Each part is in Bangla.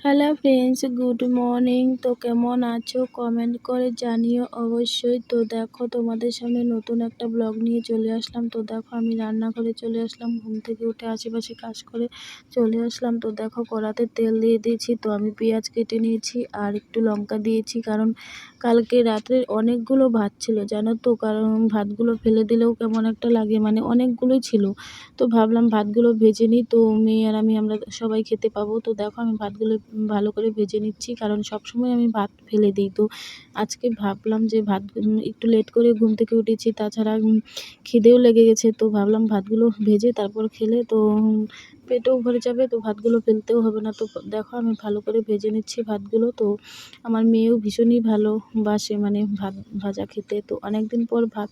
Hello friends, good morning. তো কেমন আছো কমেন্ট করে জানিও অবশ্যই। তো দেখো তোমাদের সামনে নতুন একটা ব্লগ নিয়ে চলে আসলাম। তো দেখো আমি রান্নাঘরে চলে আসলাম, ঘুম থেকে উঠে আশেপাশে কাজ করে চলে আসলাম। তো দেখো কড়াতে তেল দিয়ে দিয়েছি, তো আমি পেঁয়াজ কেটে নিয়েছি আর একটু লঙ্কা দিয়েছি, কারণ কালকে রাত্রে অনেকগুলো ভাত ছিল জানো তো, কারণ ভাতগুলো ফেলে দিলেও কেমন একটা লাগে, মানে অনেকগুলোই ছিল। তো ভাবলাম ভাতগুলো ভেজে নিই, তো মেয়ে আর আমরা সবাই খেতে পাবো। তো দেখো আমি ভাতগুলো ভালো করে ভেজে নিচ্ছি, কারণ সবসময় আমি ভাত ফেলে দিই। তো আজকে ভাবলাম যে ভাত একটু লেট করে ঘুম থেকে উঠেছি, তাছাড়া খিদেও লেগে গেছে। তো ভাবলাম ভাতগুলো ভেজে তারপর খেলে তো পেটও ভরে যাবে, তো ভাতগুলো ফেলতেও হবে না। তো দেখো আমি ভালো করে ভেজে নিচ্ছি ভাতগুলো। তো আমার মেয়েও ভীষণই ভালোবাসে মানে ভাত ভাজা খেতে, তো অনেক দিন পর ভাত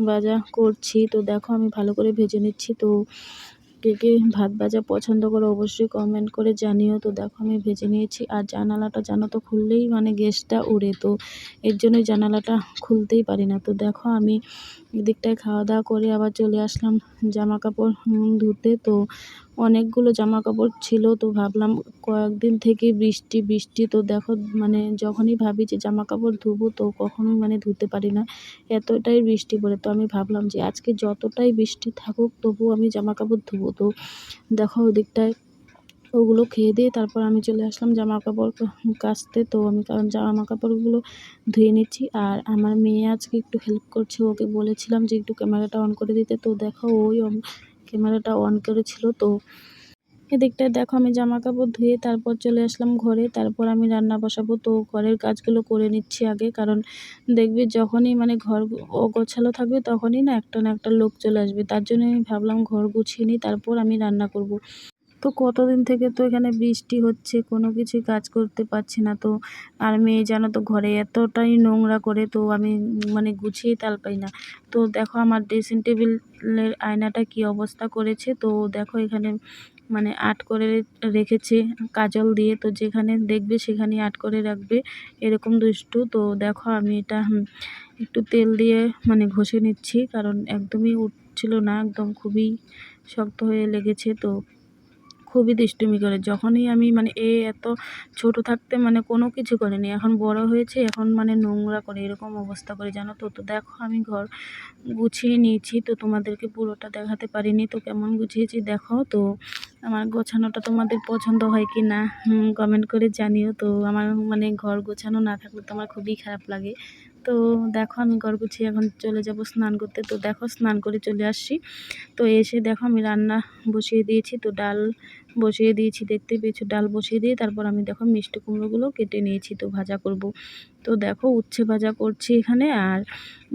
ভাজা করছি। তো দেখো আমি ভালো করে ভেজে নিচ্ছি। তো কে কে ভাত ভাজা পছন্দ করো অবশ্যই কমেন্ট করে জানিও। তো দেখো আমি ভেজে নিয়েছি, আর জানালাটা জানো তো খুললেই মানে গ্যাসটা উড়ে, তো এর জন্যই জানালাটা খুলতেই পারি না। তো দেখো আমি এদিকটায় খাওয়া দাওয়া করে আবার চলে আসলাম জামা কাপড় ধুতে। তো অনেকগুলো জামা কাপড় ছিল, তো ভাবলাম কয়েকদিন থেকে বৃষ্টি বৃষ্টি, তো দেখো মানে যখনই ভাবি যে জামা কাপড় ধুবো তো কখনোই মানে ধুতে পারি না, এতটাই বৃষ্টি পড়ে। তো আমি ভাবলাম যে আজকে যতটাই বৃষ্টি থাকুক তবুও আমি জামা কাপড় ধুবো। তো দেখো ওদিকটায় ওগুলো খেয়ে দিয়ে তারপর আমি চলে আসলাম জামা কাপড় কাচতে। তো আমি কারণ জামা কাপড়গুলো ধুয়ে নিচ্ছি, আর আমার মেয়ে আজকে একটু হেল্প করছে, ওকে বলেছিলাম যে একটু ক্যামেরাটা অন করে দিতে। তো দেখো ওই ক্যামেরাটা অন করেছিল। তো এদিকটায় দেখো আমি জামা কাপড় ধুয়ে তারপর চলে আসলাম ঘরে, তারপর আমি রান্না বসাবো। তো ঘরের কাজগুলো করে নিচ্ছি আগে, কারণ দেখবি যখনই মানে ঘর অগোছালো থাকবে তখনই না একটা লোক চলে আসবে। তার জন্য আমি ভাবলাম ঘর গুছিয়ে নিই, তারপর আমি রান্না করব। তো কতদিন থেকে তো এখানে বৃষ্টি হচ্ছে, কোনো কিছুই কাজ করতে পারছি না। তো আর মেয়ে জানো তো ঘরে এতটাই নোংরা করে, তো আমি মানে গুছিয়েই তাল পাই না। তো দেখো আমার ড্রেসিং টেবিলের আয়নাটা কি অবস্থা করেছে। তো দেখো এখানে মানে আর্ট করে রেখেছে কাজল দিয়ে, তো যেখানে দেখবে সেখানেই আর্ট করে রাখবে, এরকম দুষ্টু। তো দেখো আমি এটা একটু তেল দিয়ে মানে ঘষে নিচ্ছি, কারণ একদমই উঠছিল না, একদম খুবই শক্ত হয়ে লেগেছে। তো খুবই দুষ্টুমি করে, যখনই আমি মানে এত ছোট থাকতে মানে কোনো কিছু করেনি, এখন বড় হয়েছে এখন মানে নোংরা করে এরকম অবস্থা করে জানো তো। তো দেখো আমি ঘর গুছিয়ে নিয়েছি, তো তোমাদেরকে পুরোটা দেখাতে পারিনি, তো কেমন গুছিয়েছি দেখো। তো আমার গোছানোটা তোমাদের পছন্দ হয় কি না কমেন্ট করে জানিও। তো আমার মানে ঘর গোছানো না থাকলে তো আমার খুবই খারাপ লাগে। তো দেখো আমি ঘর গুছিয়ে এখন চলে যাব স্নান করতে। তো দেখো স্নান করে চলে আসছি। তো এসে দেখো আমি রান্না বসিয়ে দিয়েছি, তো ডাল বসিয়ে দিয়েছি, দেখতেই পেয়েছো ডাল বসিয়ে দিয়ে তারপর আমি দেখো মিষ্টি কুমড়োগুলো কেটে নিয়েছি, তো ভাজা করব। তো দেখো উচ্ছে ভাজা করছি এখানে, আর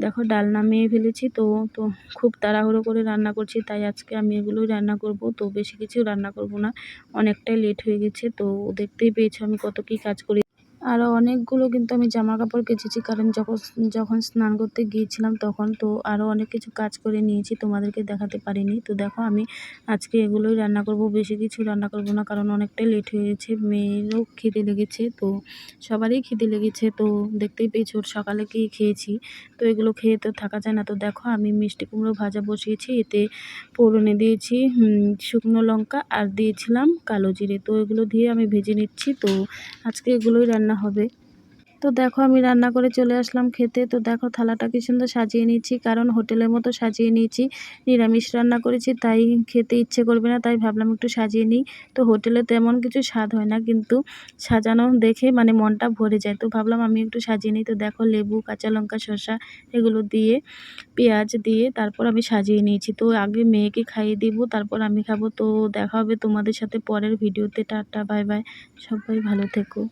দেখো ডাল নামিয়ে ফেলেছি। তো তো খুব তাড়াহুড়ো করে রান্না করছি, তাই আজকে আমি এগুলোই রান্না করব। তো বেশি কিছু রান্না করব না, অনেকটাই লেট হয়ে গেছে। তো দেখতেই পেয়েছো আমি কত কি কাজ করি। আরও অনেকগুলো কিন্তু আমি জামা কাপড় কেচেছি, কারণ যখন স্নান করতে গিয়েছিলাম তখন। তো আরও অনেক কিছু কাজ করে নিয়েছি, তোমাদেরকে দেখাতে পারিনি। তো দেখো আমি আজকে এগুলোই রান্না করব, বেশি কিছু রান্না করব না, কারণ অনেকটাই লেট হয়ে গেছে, মেয়েরও খিদে লেগেছে। তো সবারই খিদে লেগেছে, তো দেখতেই পেয়েছো সকালে কি খেয়েছি। তো এগুলো খেয়ে তো থাকা যায় না। তো দেখো আমি মিষ্টি কুমড়ো ভাজা বসিয়েছি, এতে ফোড়নে দিয়েছি শুকনো লঙ্কা আর দিয়েছিলাম কালো জিরে, তো এগুলো দিয়ে আমি ভেজে নিচ্ছি। তো আজকে এগুলোই রান্না হবে। তো দেখো আমি রান্না করে চলে আসলাম খেতে। তো দেখো থালাটা কি সুন্দর সাজিয়ে নিয়েছি, কারণ হোটেলের মতো সাজিয়ে নিয়েছি, নিরামিষ রান্না করেছি তাই খেতে ইচ্ছে করবে না, তাই ভাবলাম একটু সাজিয়ে নিই। তো হোটেলে তেমন কিছু স্বাদ হয় না, কিন্তু সাজানো দেখে মানে মনটা ভরে যায়, তো ভাবলাম আমি একটু সাজিয়ে নিই। তো দেখো লেবু, কাঁচা লঙ্কা, শসা এগুলো দিয়ে পেঁয়াজ দিয়ে তারপর আমি সাজিয়ে নিয়েছি। তো আগে মেয়েকে খাইয়ে দিব, তারপর আমি খাবো। তো দেখা হবে তোমাদের সাথে পরের ভিডিওতে। টাটা, বাই বাই, সবাই ভালো থেকো।